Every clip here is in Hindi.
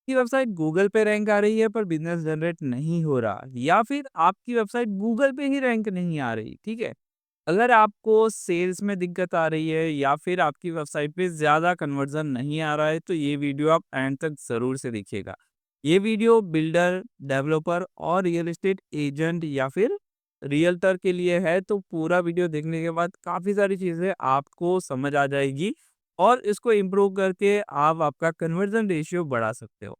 आपकी वेबसाइट गूगल पे रैंक आ रही है पर बिज़नेस जनरेट नहीं हो रहा या फिर आपकी वेबसाइट गूगल पे ही रैंक नहीं आ रही, ठीक है? अगर आपको सेल्स में दिक्कत आ रही है या फिर आपकी वेबसाइट पे ज़्यादा कन्वर्जन नहीं आ रहा है, तो ये वीडियो आप एंड तक ज़रूर से देखिएगा। ये वीडियो बिल्डर, डेवलपर और रियल एस्टेट एजेंट या फिर रियल्टर के लिए है, तो पूरा वीडियो देखने के बाद काफ़ी सारी चीज़ें आपको समझ आ जाएगी और इसको इम्प्रूव करके आप आपका कन्वर्जन रेशियो बढ़ा सकते हो।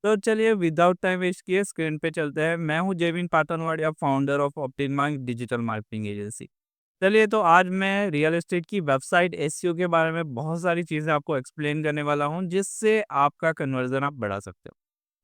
तो चलिए विदाउट टाइम वेस्ट किए स्क्रीन पे चलते हैं। मैं हूँ Jevin Patanwadia, founder of optimize digital marketing agency. चलिए तो आज मैं रियल एस्टेट की वेबसाइट एसईओ के बारे में बहुत सारी चीज़ें आपको एक्सप्लेन करने वाला हूँ, जिससे आपका कन्वर्जन आप बढ़ा सकते हो।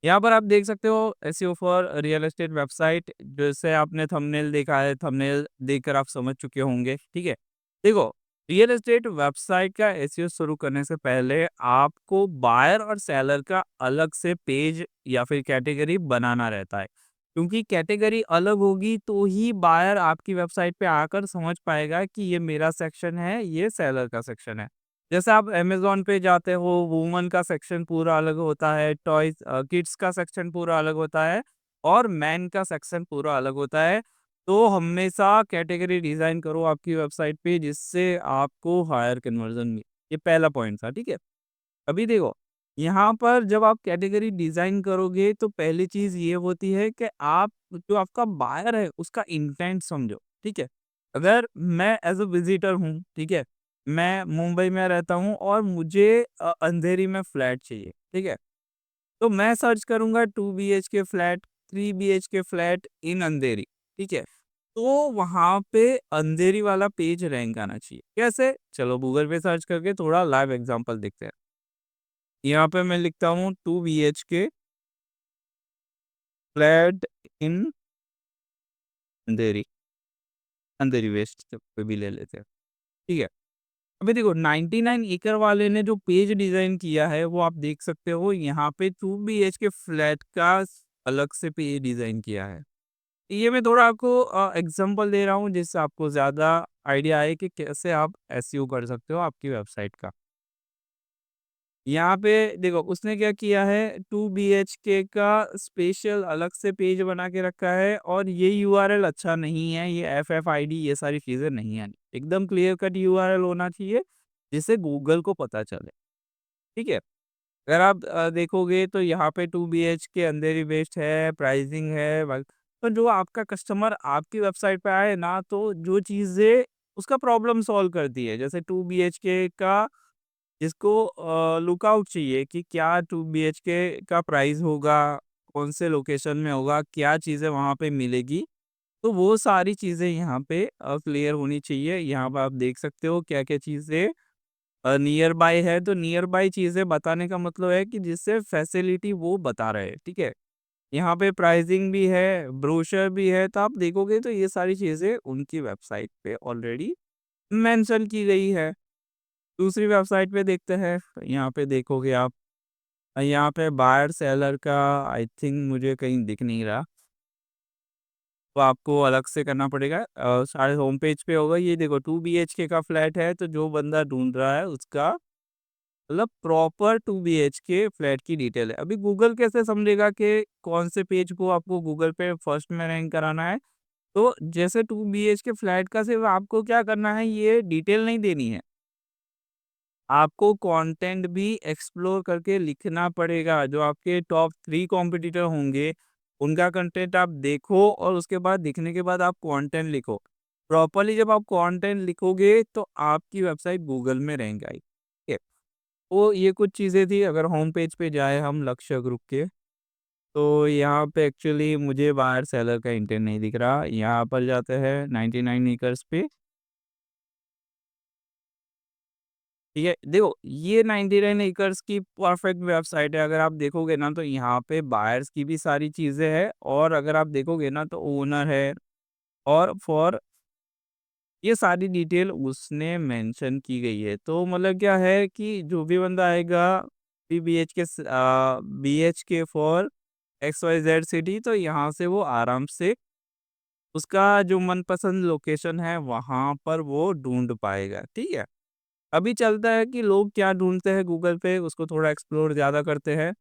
यहाँ पर आप देख सकते हो SEO for real estate website, जैसे आपने थंबनेल देखा है, थंबनेल देखकर आप समझ चुके होंगे, ठीक है? देखो, रियल एस्टेट वेबसाइट का एसईओ शुरू करने से पहले आपको बायर और सेलर का अलग से पेज या फिर कैटेगरी बनाना रहता है। क्योंकि कैटेगरी अलग होगी तो ही बायर आपकी वेबसाइट पे आकर समझ पाएगा कि ये मेरा सेक्शन है, ये सेलर का सेक्शन है। जैसे आप अमेज़न पे जाते हो, वुमन का सेक्शन पूरा अलग होता है, टॉयज़ किड्स का सेक्शन पूरा अलग होता है और मेन का सेक्शन पूरा अलग होता है। तो हमेशा कैटेगरी डिज़ाइन करो आपकी वेबसाइट पे, जिससे आपको हायर कन्वर्जन मिले। ये पहला पॉइंट था, ठीक है? अभी देखो, यहाँ पर जब आप कैटेगरी डिज़ाइन करोगे तो पहली चीज़ ये होती है कि आप जो आपका बायर है उसका इंटेंट समझो, ठीक है? अगर मैं एज़ अ विज़िटर हूँ, ठीक है? मैं मुंबई में रहता हूँ और मुझे अंधेरी में फ्लैट चाहिए, ठीक है? तो मैं सर्च करूँगा 2 BHK flat, 3 BHK flat in Andheri, ठीक है? तो वहाँ पे अंधेरी वाला पेज रैंक आना चाहिए। कैसे? चलो गूगल पे सर्च करके थोड़ा लाइव एग्ज़ाम्पल देखते हैं। यहाँ पे मैं लिखता हूँ 2 BHK flat in Andheri, Andheri west पे भी ले लेते हैं, ठीक है। अभी देखो 99 एकड़ वाले ने जो पेज डिज़ाइन किया है वो आप देख सकते हो, यहाँ पे 2 बीएचके फ्लैट का अलग से पेज डिज़ाइन किया है। ये मैं थोड़ा आपको एग्ज़ाम्पल दे रहा हूँ जिससे आपको ज़्यादा आइडिया आए कि कैसे आप एसईओ कर सकते हो आपकी वेबसाइट का। यहाँ पे देखो उसने क्या किया है, 2 बीएचके का स्पेशल अलग से पेज बना के रखा है और ये यूआरएल अच्छा नहीं है, ये एफएफआईडी ये सारी चीज़ें नहीं आनी। एकदम क्लियर कट यूआरएल होना चाहिए, जिससे गूगल को पता चले, ठीक है? अगर आप देखोगे तो यहाँ पे 2 बीएचके अंधेरी वेस्ट है, प्राइसिंग है, तो जो आपका कस्टमर आपकी वेबसाइट पे आए ना, तो जो चीज़ें उसका प्रॉब्लम सॉल्व करती है, जैसे 2 बीएचके का जिसको लुकआउट चाहिए कि क्या 2 बीएचके का प्राइस होगा, कौन से लोकेशन में होगा, क्या चीज़ें वहाँ पे मिलेगी। तो वो सारी चीज़ें यहाँ पे क्लियर होनी चाहिए। यहाँ पे आप देख सकते हो क्या-क्या चीज़ें नियर बाय है, तो नियर बाय चीज़ें बताने का मतलब है कि जिससे फैसिलिटी वो बता रहे हैं, ठीक है? यहाँ पे प्राइसिंग भी है, ब्रोशर भी है, तो आप देखोगे तो ये सारी चीज़ें उनकी वेबसाइट पे ऑलरेडी मेंशन की गई है। दूसरी वेबसाइट पे देखते हैं, यहाँ पे देखोगे आप यहाँ पे बायर सेलर का आई थिंक मुझे कहीं दिख नहीं रहा, तो आपको अलग से करना पड़ेगा। सारे होम पेज पे होगा, ये देखो 2 बीएचके का फ्लैट है, तो जो बंदा ढूँढ रहा है उसका मतलब प्रॉपर 2 बीएचके फ्लैट की डिटेल है। अभी गूगल कैसे समझेगा कि कौन से पेज को आपको गूगल पे फर्स्ट में रैंक कराना है? तो जैसे 2 बीएचके फ्लैट का सिर्फ़ आपको क्या करना है, ये डिटेल नहीं देनी है। आपको कंटेंट भी एक्सप्लोर करके लिखना पड़ेगा। जो आपके टॉप 3 कॉम्पिटिटर होंगे, उनका कंटेंट आप देखो और उसके बाद दिखने के बाद आप कंटेंट लिखो। प्रॉपर्ली जब आप कंटेंट लिखोगे तो आपकी वेबसाइट गूगल में रैंक आएगी। ठीक है? तो ये कुछ चीज़ें थी। अगर होम पेज पे जाएँ हम लक्ष्य ग्रुप के, तो यहाँ पे एक्चुअली मुझे बायर सेलर का इंटेंट नहीं दिख रहा। यहाँ पर जाते हैं 99 एकर्स पे। ठीक है, देखो ये 99 एकर्स की परफेक्ट वेबसाइट है। अगर आप देखोगे ना तो यहाँ पे बायर्स की भी सारी चीज़ें हैं और अगर आप देखोगे ना तो ओनर है और फॉर ये सारी डिटेल उसने मेंशन की गई है। तो मतलब क्या है कि जो भी बंदा आएगा बीएचके फॉर एक्सवाईजेड सिटी, तो यहाँ से वो आराम से उसका जो मनपसंद लोकेशन है वहाँ पर वो ढूँढ पाएगा, ठीक है? अभी चलता है कि लोग क्या ढूँढते हैं गूगल पे, उसको थोड़ा एक्सप्लोर ज़्यादा करते हैं।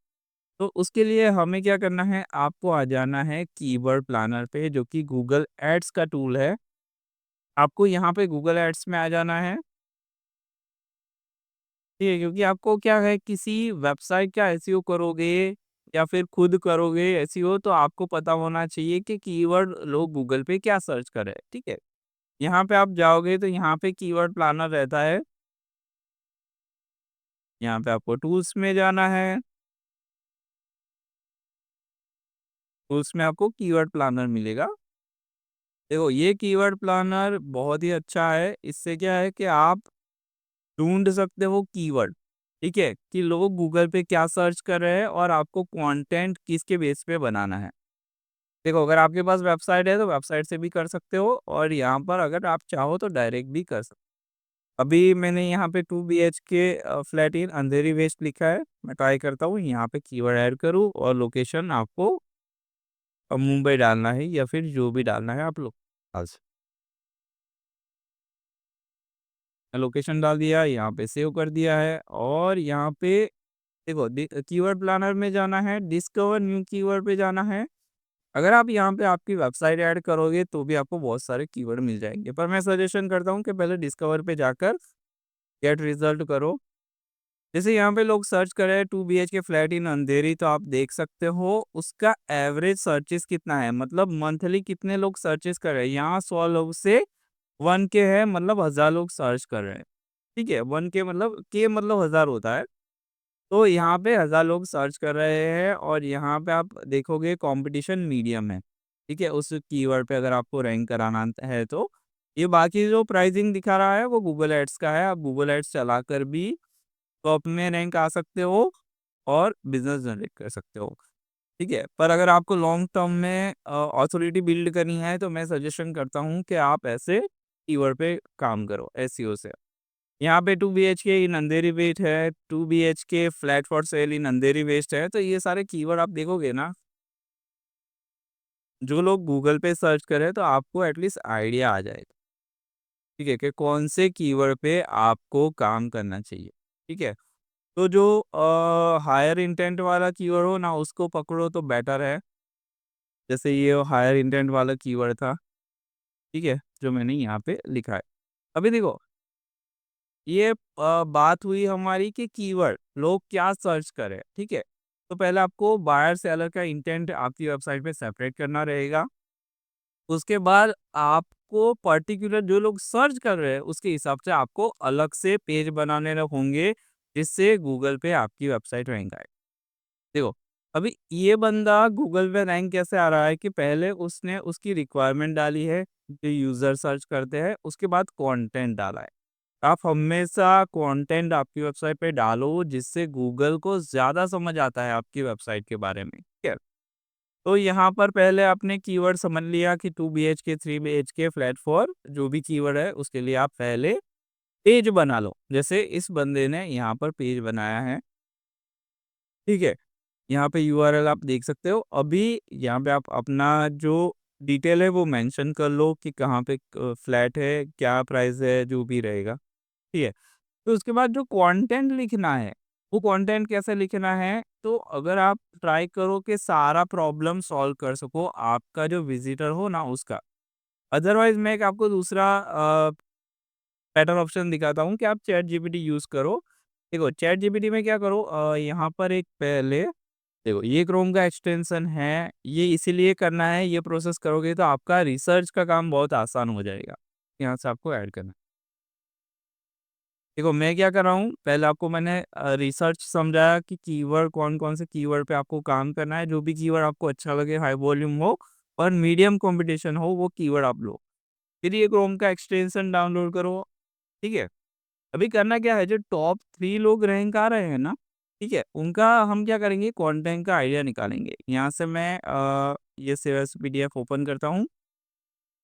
तो उसके लिए हमें क्या करना है, आपको आ जाना है कीवर्ड प्लानर पे, जो कि गूगल एड्स का टूल है। आपको यहाँ पे गूगल एड्स में आ जाना है, ठीक है? क्योंकि आपको क्या है, किसी वेबसाइट का एसईओ करोगे या फिर खुद करोगे एसईओ, तो आपको पता होना चाहिए कि कीवर्ड लोग गूगल पे क्या सर्च कर रहे हैं, ठीक है? यहाँ पे आप जाओगे तो यहाँ पे कीवर्ड प्लानर रहता है, यहाँ पे आपको टूल्स में जाना है, टूल्स में आपको कीवर्ड प्लानर मिलेगा। देखो ये कीवर्ड प्लानर बहुत ही अच्छा है, इससे क्या है कि आप ढूँढ सकते हो कीवर्ड, ठीक है? कि लोग गूगल पे क्या सर्च कर रहे हैं और आपको कंटेंट किसके बेस पे बनाना है। देखो अगर आपके पास वेबसाइट है तो वेबसाइट से भी कर सकते हो, और यहाँ पर अगर आप चाहो तो डायरेक्ट भी कर सकते हो। अभी मैंने यहाँ पे 2 BHK flat in Andheri west लिखा है। मैं ट्राई करता हूँ यहाँ पे कीवर्ड ऐड करूँ, और लोकेशन आपको मुंबई डालना है या फिर जो भी डालना है आप लोग आज लोकेशन डाल दिया, यहाँ पे सेव कर दिया है, और यहाँ पे देखो कीवर्ड प्लानर में जाना है, डिस्कवर न्यू कीवर्ड पे जाना है। अगर आप यहाँ पे आपकी वेबसाइट ऐड करोगे तो भी आपको बहुत सारे कीवर्ड मिल जाएँगे। पर मैं सजेशन करता हूँ कि पहले डिस्कवर पे जाकर गेट रिज़ल्ट करो। जैसे यहाँ पे लोग सर्च कर रहे हैं 2 बीएचके फ्लैट इन अंधेरी, तो आप देख सकते हो उसका एवरेज सर्चेस कितना है, मतलब मंथली कितने लोग सर्चेस कर रहे हैं। यहाँ 100 लोग से 1 के है, मतलब 1000 लोग सर्च कर रहे हैं। ठीक है? 1 के मतलब 1000 होता है। तो यहाँ पे 1000 लोग सर्च कर रहे हैं, और यहाँ पे आप देखोगे कंपटीशन मीडियम है, ठीक है? उस कीवर्ड पे अगर आपको रैंक कराना है तो। ये बाकी जो प्राइसिंग दिखा रहा है वो गूगल एड्स का है, आप गूगल एड्स चलाकर भी टॉप में रैंक आ सकते हो और बिज़नेस जनरेट कर सकते हो, ठीक है? पर अगर आपको लॉन्ग टर्म में ऑथोरिटी बिल्ड करनी है तो मैं सजेशन करता हूँ कि आप ऐसे कीवर्ड पे काम करो एसईओ से। यहाँ पे 2 बीएचके इन अंधेरी वेस्ट है, 2 BHK flat for sale in Andheri west है, तो ये सारे कीवर्ड आप देखोगे ना, जो लोग गूगल पे सर्च करें तो आपको एटलीस्ट आइडिया आ जाएगा, ठीक है? कि कौन से कीवर्ड पे आपको काम करना चाहिए, ठीक है? तो जो हायर इंटेंट वाला कीवर्ड हो ना, उसको पकड़ो तो बेटर है। जैसे ये हायर इंटेंट वाला कीवर्ड था, ठीक है? जो मैंने यहाँ पे लिखा है। अभी देखो ये बात हुई हमारी कि कीवर्ड लोग क्या सर्च करें, ठीक है? तो पहले आपको बायर सेलर का इंटेंट आपकी वेबसाइट पे सेपरेट करना रहेगा। उसके बाद आपको पर्टिकुलर जो लोग सर्च कर रहे हैं उसके हिसाब से आपको अलग से पेज बनाने होंगे, जिससे गूगल पे आपकी वेबसाइट रैंक आए। देखो, अभी ये बंदा गूगल पे रैंक कैसे आ रहा है कि पहले उसने उसकी रिक्वायरमेंट डाली है, जो यूज़र सर्च करते हैं, उसके बाद कंटेंट डाला है। आप हमेशा कंटेंट आपकी वेबसाइट पे डालो, जिससे गूगल को ज़्यादा समझ आता है आपकी वेबसाइट के बारे में, ठीक है? तो यहाँ पर पहले आपने कीवर्ड समझ लिया कि 2 बीएचके, 3 बीएचके, फ्लैट फॉर जो भी कीवर्ड है, उसके लिए आप पहले पेज बना लो। जैसे इस बंदे ने यहाँ पर पेज बनाया है, ठीक है? यहाँ पे यूआरएल आप देख सकते हो। अभी यहाँ पे आप अपना जो डिटेल है वो मेंशन कर लो कि कहाँ पे फ्लैट है, क्या प्राइस है, जो भी रहेगा, ठीक है? तो उसके बाद जो कंटेंट लिखना है, वो कंटेंट कैसे लिखना है, तो अगर आप ट्राई करो कि सारा प्रॉब्लम सॉल्व कर सको आपका जो विज़िटर हो ना उसका। अदरवाइज़ मैं एक आपको दूसरा बेटर ऑप्शन दिखाता हूँ कि आप चैट जीपीटी यूज़ करो। देखो चैट जीपीटी में क्या करो, यहाँ पर एक पहले देखो ये क्रोम का एक्सटेंशन है, ये इसीलिए करना है, ये प्रोसेस करोगे तो आपका रिसर्च का काम बहुत आसान हो जाएगा। यहाँ से आपको ऐड करना है। देखो मैं क्या कर रहा हूँ, पहले आपको मैंने रिसर्च समझाया कि कीवर्ड कौन-कौन से कीवर्ड पे आपको काम करना है, जो भी कीवर्ड आपको अच्छा लगे, हाई वॉल्यूम हो और मीडियम कॉम्पिटिशन हो, वो कीवर्ड आप लो। फिर ये क्रोम का एक्सटेंशन डाउनलोड करो, ठीक है? अभी करना क्या है, जो टॉप 3 लोग रैंक आ रहे हैं ना, ठीक है? उनका हम क्या करेंगे, कंटेंट का आइडिया निकालेंगे। यहाँ से मैं ये सेव एज़ पीडीएफ ओपन करता हूँ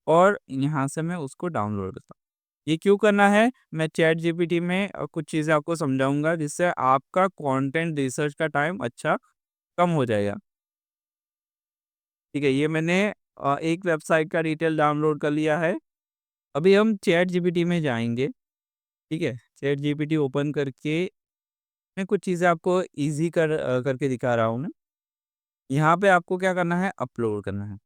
और यहाँ से मैं उसको डाउनलोड करता हूँ। ये क्यों करना है, मैं चैट जीपीटी में कुछ चीज़ें आपको समझाऊँगा, जिससे आपका कंटेंट रिसर्च का टाइम अच्छा कम हो जाएगा। ठीक है, ये मैंने एक वेबसाइट का डिटेल डाउनलोड कर लिया है। अभी हम चैट जीपीटी में जाएँगे, ठीक है? चैट जीपीटी ओपन करके मैं कुछ चीज़ें आपको ईज़ी करके दिखा रहा हूँ मैं। यहाँ पे आपको क्या करना है, अपलोड करना है।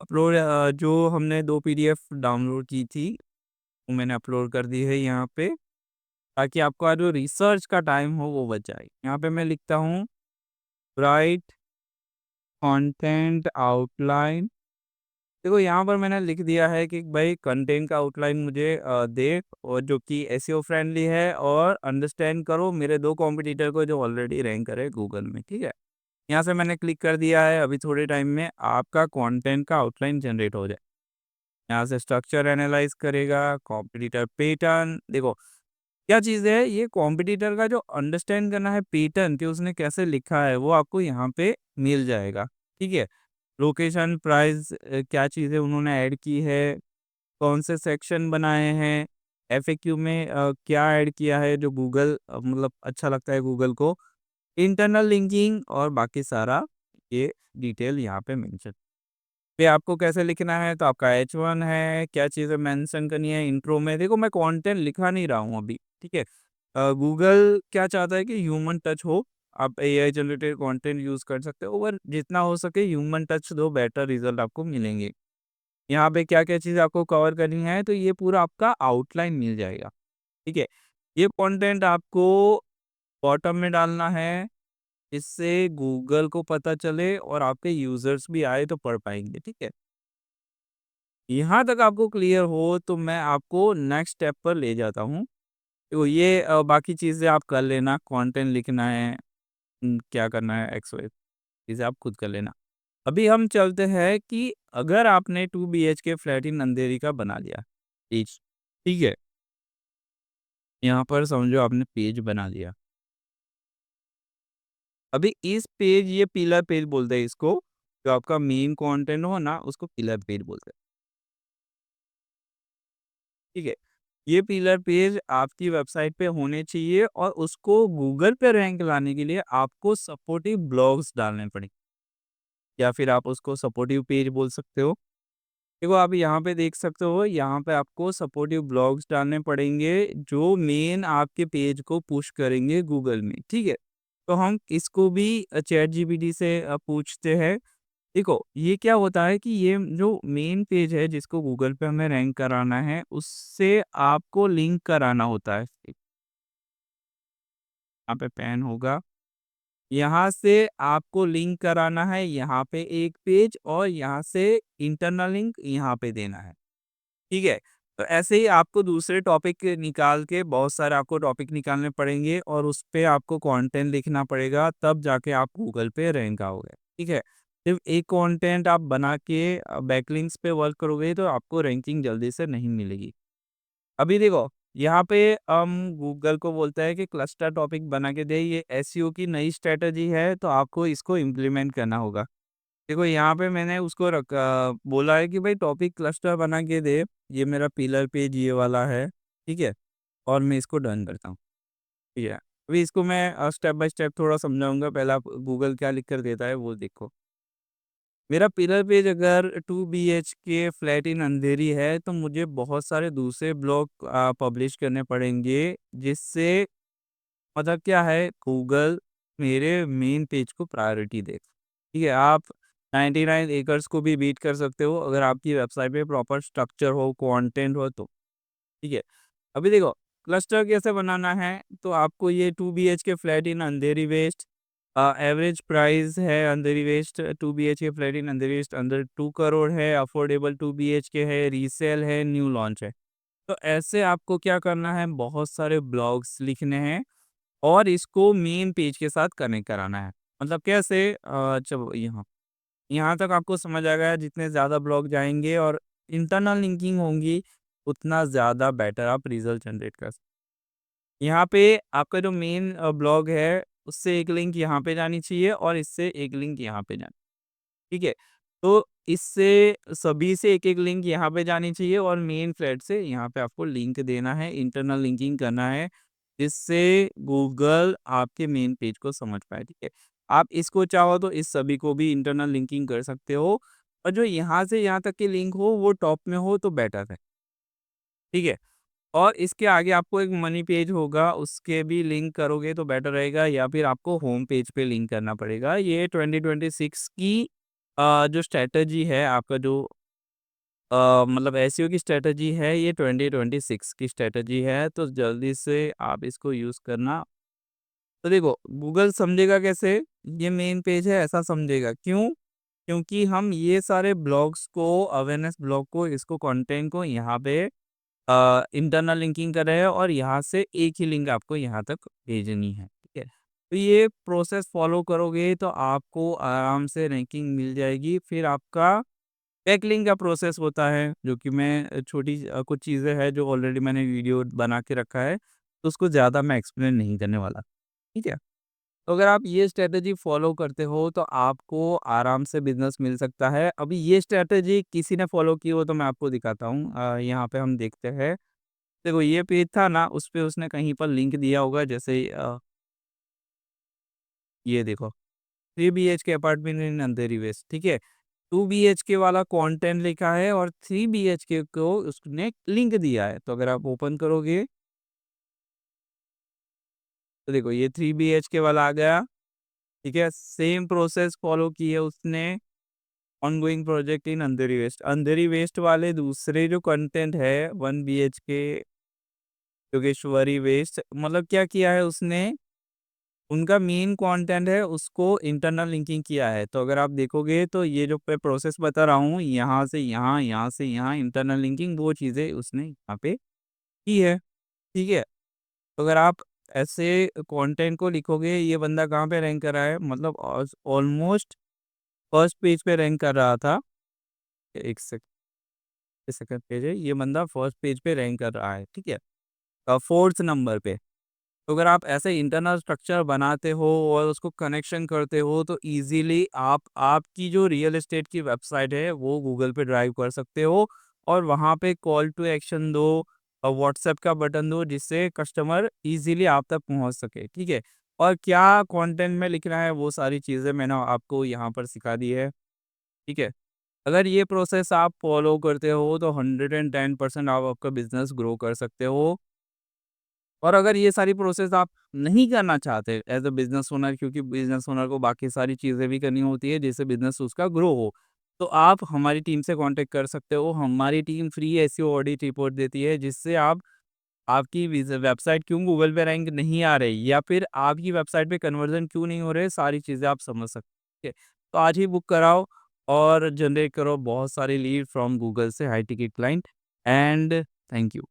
अपलोड जो हमने 2 पीडीएफ डाउनलोड की थी, वो मैंने अपलोड कर दी है यहाँ पे, ताकि आपका जो रिसर्च का टाइम हो वो बच जाए। यहाँ पे मैं लिखता हूँ राइट कंटेंट आउटलाइन। देखो यहाँ पर मैंने लिख दिया है कि भाई कंटेंट का आउटलाइन मुझे दे, और जो कि एसईओ फ्रेंडली है, और अंडरस्टैंड करो मेरे 2 कॉम्पिटिटर को जो ऑलरेडी रैंक करे गूगल में, ठीक है। यहाँ से मैंने क्लिक कर दिया है, अभी थोड़े टाइम में आपका कंटेंट का आउटलाइन जनरेट हो जाए। यहाँ से स्ट्रक्चर एनालाइज करेगा, कॉम्पिटिटर पैटर्न, देखो क्या चीज़ है, ये कॉम्पिटिटर का जो अंडरस्टैंड करना है पैटर्न कि उसने कैसे लिखा है, वो आपको यहाँ पे मिल जाएगा, ठीक है। लोकेशन, प्राइस, क्या चीज़ें उन्होंने ऐड की है, कौन से सेक्शन बनाए हैं, एफएक्यू में क्या ऐड किया है जो गूगल मतलब अच्छा लगता है गूगल को, इंटरनल लिंकिंग और बाकी सारा ये डिटेल यहाँ पे मेंशन पे आपको कैसे लिखना है। तो आपका H1 है, क्या चीज़ें मेंशन करनी है इंट्रो में। देखो मैं कंटेंट लिखा नहीं रहा हूँ अभी, ठीक है। गूगल क्या चाहता है कि ह्यूमन टच हो। आप एआई जनरेटेड कंटेंट यूज़ कर सकते हो, पर जितना हो सके ह्यूमन टच दो, बेटर रिजल्ट आपको मिलेंगे। यहाँ पे क्या-क्या चीज़ आपको कवर करनी है, तो ये पूरा आपका आउटलाइन मिल जाएगा, ठीक है। ये कंटेंट आपको बॉटम में डालना है, इससे गूगल को पता चले और आपके यूज़र्स भी आए तो पढ़ पाएँगे, ठीक है। यहाँ तक आपको क्लियर हो तो मैं आपको नेक्स्ट स्टेप पर ले जाता हूँ। तो ये बाकी चीज़ें आप कर लेना, कंटेंट लिखना है, क्या करना है, एक्स वाई चीज़ें आप खुद कर लेना। अभी हम चलते हैं कि अगर आपने 2 बीएचके फ्लैट इन अंधेरी का बना लिया पेज, ठीक है? यहाँ पर समझो आपने पेज बना लिया। अभी इस पेज, ये पिलर पेज बोलते हैं इसको, जो आपका मेन कंटेंट हो ना उसको पिलर पेज बोलते हैं, ठीक है? ये पिलर पेज आपकी वेबसाइट पे होने चाहिए, और उसको गूगल पे रैंक लाने के लिए आपको सपोर्टिव ब्लॉग्स डालने पड़ेंगे, या फिर आप उसको सपोर्टिव पेज बोल सकते हो। देखो आप यहाँ पे देख सकते हो, यहाँ पे आपको सपोर्टिव ब्लॉग्स डालने पड़ेंगे जो मेन आपके पेज को पुश करेंगे गूगल में, ठीक है। तो हम इसको भी चैट जीपीटी से पूछते हैं। देखो ये क्या होता है कि ये जो मेन पेज है जिसको गूगल पे हमें रैंक कराना है, उससे आपको लिंक कराना होता है। यहाँ पे पेन होगा, यहाँ से आपको लिंक कराना है, यहाँ पे एक पेज, और यहाँ से इंटरनल लिंक यहाँ पे देना है, ठीक है। तो ऐसे ही आपको दूसरे टॉपिक निकाल के, बहुत सारे आपको टॉपिक निकालने पड़ेंगे, और उस पे आपको कंटेंट लिखना पड़ेगा, तब जाके आप गूगल पे रैंक आओगे, ठीक है। सिर्फ एक कंटेंट आप बना के बैकलिंक्स पे वर्क करोगे तो आपको रैंकिंग जल्दी से नहीं मिलेगी। अभी देखो यहाँ पे हम गूगल को बोलता है कि क्लस्टर टॉपिक बना के दे, ये एसईओ की नई स्ट्रेटजी है, तो आपको इसको इम्प्लीमेंट करना होगा। देखो यहाँ पे मैंने उसको बोला है कि भाई टॉपिक क्लस्टर बना के दे, ये मेरा पिलर पेज ये वाला है, ठीक है, और मैं इसको डन करता हूँ, ठीक है। अभी इसको मैं स्टेप बाय स्टेप थोड़ा समझाऊंगा, पहले आप गूगल क्या लिख कर देता है वो देखो। मेरा पिलर पेज अगर 2 बीएचके फ्लैट इन अंधेरी है, तो मुझे बहुत सारे दूसरे ब्लॉग पब्लिश करने पड़ेंगे, जिससे मतलब क्या है, गूगल मेरे मेन पेज को प्रायोरिटी दे, ठीक है। आप 99 एकर्स को भी बीट कर सकते हो अगर आपकी वेबसाइट पे प्रॉपर स्ट्रक्चर हो, कंटेंट हो तो, ठीक है। अभी देखो क्लस्टर कैसे बनाना है, तो आपको ये 2 BHK flat in Andheri west, average price है Andheri west 2 BHK flat in Andheri west अंदर 2 करोड़ है, अफोर्डेबल 2 बीएचके है, रीसेल है, न्यू लॉन्च है। तो ऐसे आपको क्या करना है, बहुत सारे ब्लॉग्स लिखने हैं, और इसको मेन पेज के साथ कनेक्ट कराना है। मतलब कैसे, चलो यहाँ यहाँ तक आपको समझ आ गया। जितने ज़्यादा ब्लॉग जाएँगे और इंटरनल लिंकिंग होंगी, उतना ज़्यादा बेटर आप रिज़ल्ट जनरेट कर सकते। यहाँ पे आपका जो मेन ब्लॉग है, उससे एक लिंक यहाँ पे जानी चाहिए, और इससे एक लिंक यहाँ पे जानी, ठीक है? तो इससे सभी से एक-एक लिंक यहाँ पे जानी चाहिए, और मेन थ्रेड से यहाँ पे आपको लिंक देना है, इंटरनल लिंकिंग करना है, जिससे गूगल आपके मेन पेज को समझ पाए, ठीक है? आप इसको चाहो तो इस सभी को भी इंटरनल लिंकिंग कर सकते हो, और जो यहाँ से यहाँ तक की लिंक हो वो टॉप में हो तो बेटर है, ठीक है? और इसके आगे आपको एक मनी पेज होगा, उसके भी लिंक करोगे तो बेटर रहेगा, या फिर आपको होम पेज पे लिंक करना पड़ेगा। ये 2026 की जो स्ट्रैटेजी है, आपका जो मतलब एसईओ की स्ट्रैटेजी है, ये 2026 की स्ट्रैटेजी है, तो जल्दी से आप इसको यूज़ करना। तो देखो, गूगल समझेगा कैसे? ये मेन पेज है ऐसा समझेगा, क्यों? क्योंकि हम ये सारे ब्लॉग्स को, अवेयरनेस ब्लॉग को, इसको कंटेंट को यहाँ पे इंटरनल लिंकिंग कर रहे हैं, और यहाँ से एक ही लिंक आपको यहाँ तक भेजनी है, ठीक है? तो ये प्रोसेस फॉलो करोगे तो आपको आराम से रैंकिंग मिल जाएगी। फिर आपका बैकलिंक का प्रोसेस होता है, जो कि मैं छोटी कुछ चीज़ें हैं जो ऑलरेडी मैंने वीडियो बना के रखा है, तो उसको ज़्यादा मैं एक्सप्लेन नहीं करने वाला, ठीक है? तो अगर आप ये स्ट्रैटेजी फ़ॉलो करते हो तो आपको आराम से बिज़नेस मिल सकता है। अभी ये स्ट्रैटेजी किसी ने फ़ॉलो की हो तो मैं आपको दिखाता हूँ। यहाँ पे हम देखते हैं। देखो, ये पेज था ना, उस पे उसने कहीं पर लिंक दिया होगा, जैसे ये देखो, 3 BHK apartment in Andheri west, ठीक है? 2 बीएचके वाला कंटेंट लिखा है और 3 बीएचके को उसने लिंक दिया है। तो अगर आप ओपन करोगे तो देखो, ये 3 बीएचके वाला आ गया, ठीक है? सेम प्रोसेस फ़ॉलो की है उसने। Ongoing project in Andheri west. Andheri west वाले दूसरे जो कंटेंट है 1 बीएचके योगेश्वरी वेस्ट, मतलब क्या किया है उसने, उनका मेन कंटेंट है उसको इंटरनल लिंकिंग किया है। तो अगर आप देखोगे तो ये जो मैं प्रोसेस बता रहा हूँ, यहाँ से यहाँ, यहाँ से यहाँ इंटरनल लिंकिंग, वो चीज़ें उसने यहाँ पे की है, ठीक है? तो अगर आप ऐसे कंटेंट को लिखोगे, ये बंदा कहाँ पे रैंक कर रहा है, मतलब ऑलमोस्ट फर्स्ट पेज पे रैंक कर रहा था। एक सेकंड पेज है, ये बंदा फर्स्ट पेज पे रैंक कर रहा है, ठीक है? 4th नंबर पे। तो अगर आप ऐसे इंटरनल स्ट्रक्चर बनाते हो और उसको कनेक्शन करते हो तो इजीली आप आपकी जो रियल एस्टेट की वेबसाइट है वो गूगल पे ड्राइव कर सकते हो, और वहाँ पे कॉल टू एक्शन दो और व्हाट्सएप का बटन दो, जिससे कस्टमर इजीली आप तक पहुँच सके, ठीक है? और क्या कंटेंट में लिखना है वो सारी चीज़ें मैंने आपको यहाँ पर सिखा दी है, ठीक है? अगर ये प्रोसेस आप फॉलो करते हो तो 110% आप आपका बिज़नेस ग्रो कर सकते हो। और अगर ये सारी प्रोसेस आप नहीं करना चाहते एज़ अ बिज़नेस ओनर, क्योंकि बिज़नेस ओनर को बाकी सारी चीज़ें भी करनी होती है जिससे बिज़नेस उसका ग्रो हो, तो आप हमारी टीम से कॉन्टैक्ट कर सकते हो। हमारी team free SEO audit report देती है, जिससे आप आपकी वेबसाइट क्यों गूगल पे रैंक नहीं आ रही, या फिर आपकी वेबसाइट पे कन्वर्जन क्यों नहीं हो रहे, सारी चीज़ें आप समझ सकते हैं। तो आज ही बुक कराओ और जनरेट करो बहुत सारी लीड फ्रॉम गूगल से high ticket client. And thank you.